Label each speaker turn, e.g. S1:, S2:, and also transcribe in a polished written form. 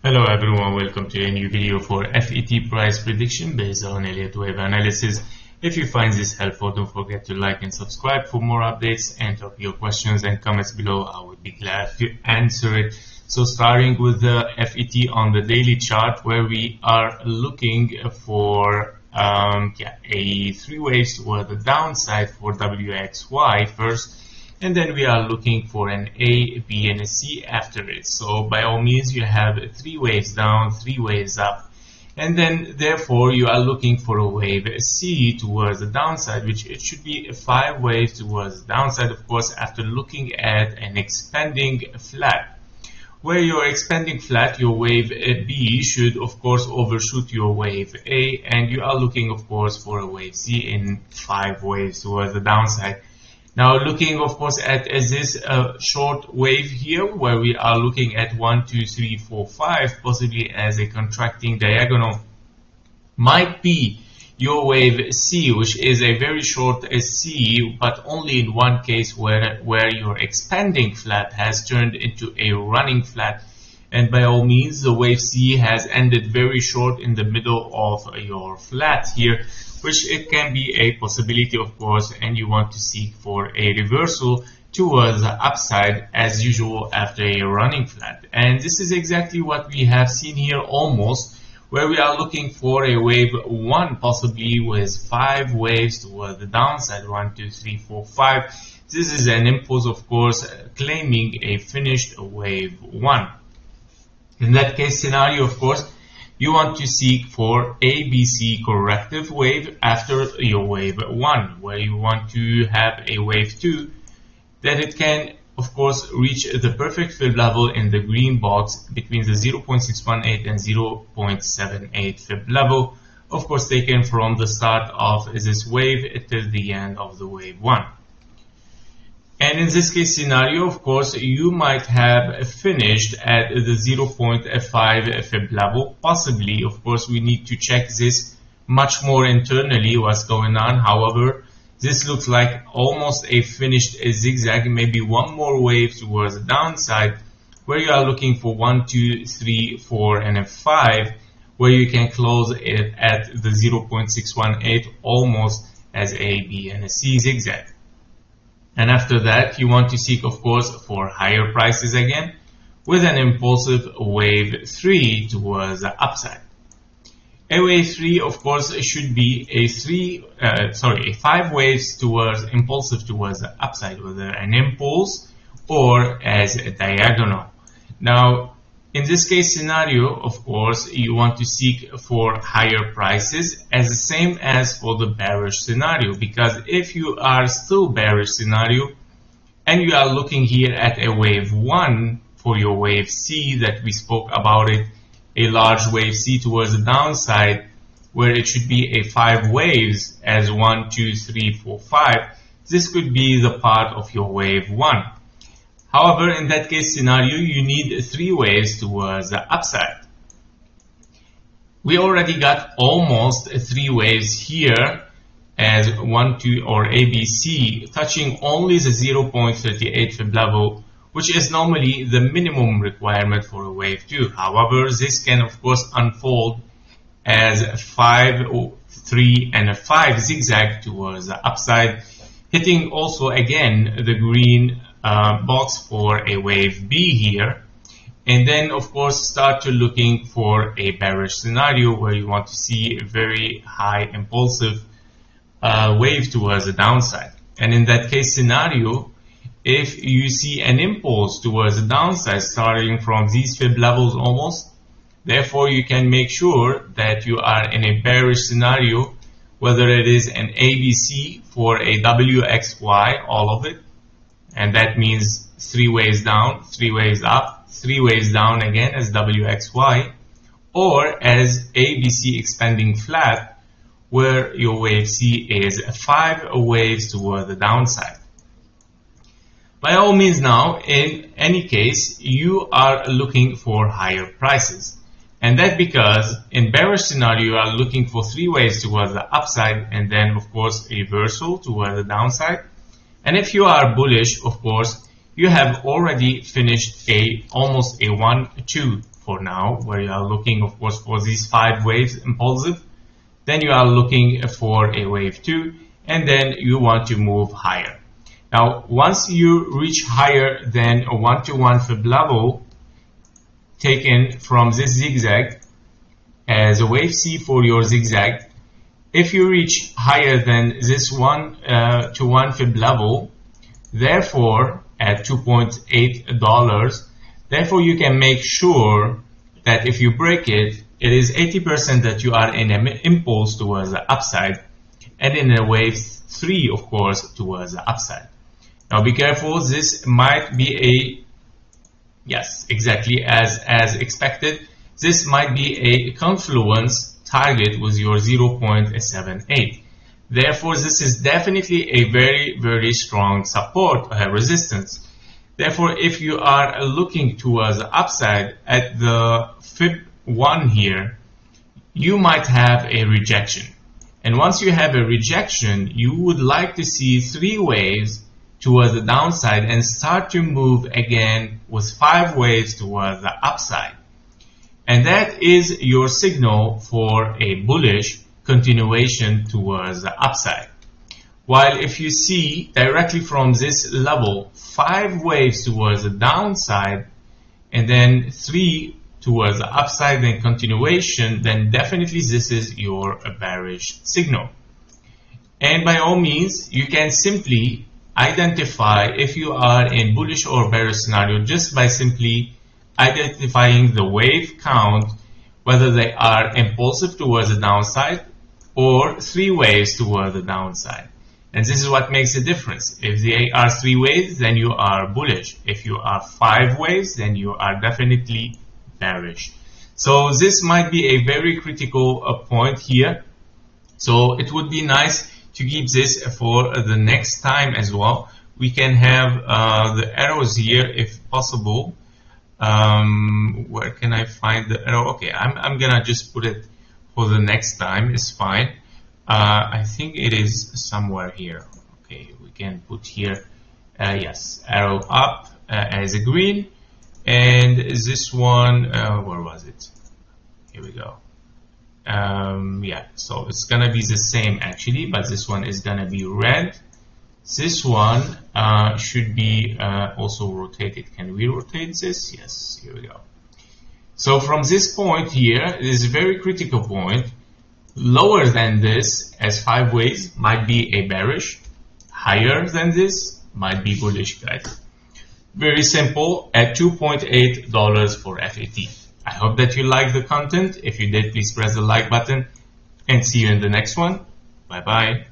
S1: Hello everyone, welcome to a new video for FET price prediction based on Elliott wave analysis. If you find this helpful, don't forget to like and subscribe for more updates, and drop your questions and comments below. I would be glad to answer it. So starting with the FET on the daily chart, where we are looking for a three waves toward the downside for WXY first, and then we are looking for an A, B, and a C after it. So by all means, you have three waves down, three waves up, and then therefore you are looking for a wave C towards the downside, which it should be a 5 waves towards the downside, of course, after looking at an expanding flat. Where you're expanding flat, your wave B should of course overshoot your wave A, and you are looking of course for a wave C in 5 waves towards the downside. Now looking of course at this short wave here, where we are looking at 1, 2, 3, 4, 5, possibly as a contracting diagonal, might be your wave C, which is a very short C, but only in one case where your expanding flat has turned into a running flat. And by all means, the wave C has ended very short in the middle of your flat here, which it can be a possibility, of course, and you want to seek for a reversal towards the upside as usual after a running flat. And this is exactly what we have seen here almost, where we are looking for a wave 1, possibly with 5 waves towards the downside, 1, 2, 3, 4, 5. This is an impulse, of course, claiming a finished wave 1. In that case scenario, of course, you want to seek for ABC corrective wave after your wave 1, where you want to have a wave 2 that it can of course reach the perfect fib level in the green box between the 0.618 and 0.78 fib level, of course taken from the start of this wave till the end of the wave 1. And in this case scenario, of course, you might have finished at the 0.5 fib level. Possibly, of course, we need to check this much more internally, what's going on. However, this looks like almost a finished zigzag, maybe one more wave towards the downside, where you are looking for 1, 2, 3, 4, and a 5, where you can close it at the 0.618 almost as a B and a C zigzag. And after that, you want to seek, of course, for higher prices again, with an impulsive wave 3 towards the upside. A wave 3, of course, should be a 5 waves towards impulsive towards the upside, whether an impulse or as a diagonal. Now, in this case scenario, of course, you want to seek for higher prices as the same as for the bearish scenario, because if you are still bearish scenario and you are looking here at a wave 1 for your wave C that we spoke about it, a large wave C towards the downside, where it should be a 5 waves as 1, 2, 3, 4, 5, this could be the part of your wave 1. However, in that case scenario, you need 3 waves towards the upside. We already got almost 3 waves here as 1, 2, or ABC, touching only the 0.38 fib level, which is normally the minimum requirement for a wave 2. However, this can of course unfold as 5, 3, and a 5 zigzag towards the upside, hitting also again the green box for a wave B here, and then of course start to looking for a bearish scenario where you want to see a very high impulsive wave towards the downside. And in that case scenario, if you see an impulse towards the downside starting from these fib levels almost, therefore you can make sure that you are in a bearish scenario, whether it is an ABC for a WXY, all of it, and that means 3 waves down, 3 waves up, 3 waves down again as WXY, or as ABC expanding flat, where your wave C is 5 waves toward the downside. By all means now, in any case, you are looking for higher prices. And that's because in bearish scenario, you are looking for 3 waves towards the upside, and then of course a reversal toward the downside. And if you are bullish, of course, you have already finished almost a 1, 2 for now, where you are looking, of course, for these 5 waves impulsive. Then you are looking for a wave 2, and then you want to move higher. Now, once you reach higher than a 1-to-1 fib level taken from this zigzag as a wave C for your zigzag, if you reach higher than this 1-to-1 fib level, therefore at $2.8, therefore you can make sure that if you break it, it is 80% that you are in an impulse towards the upside, and in a wave 3, of course, towards the upside. Now be careful, this might be a, yes, exactly as expected, this might be a confluence target with your 0.78. Therefore, this is definitely a very, very strong support resistance. Therefore, if you are looking towards the upside at the fib 1 here, you might have a rejection. And once you have a rejection, you would like to see 3 waves towards the downside and start to move again with 5 waves towards the upside. And that is your signal for a bullish continuation towards the upside. While if you see directly from this level 5 waves towards the downside and then 3 towards the upside and continuation, then definitely this is your bearish signal. And by all means, you can simply identify if you are in bullish or bearish scenario just by simply identifying the wave count, whether they are impulsive towards the downside or 3 waves towards the downside. And this is what makes a difference. If they are 3 waves, then you are bullish. If you are 5 waves, then you are definitely bearish. So this might be a very critical point here. So it would be nice to keep this for the next time as well. We can have the arrows here if possible. Where can I find the arrow? Okay, I'm gonna just put it for the next time. It's fine. I think it is somewhere here. Okay, we can put here, yes, arrow up as a green, and this one, where was it? Here we go. Yeah, so it's gonna be the same actually, but this one is gonna be red. This one should be also rotated. Can we rotate this? Yes, here we go. So from this point here, it is a very critical point. Lower than this as 5 waves might be a bearish. Higher than this might be bullish, guys. Very simple at $2.8 for FET. I hope that you liked the content. If you did, please press the like button and see you in the next one. Bye bye.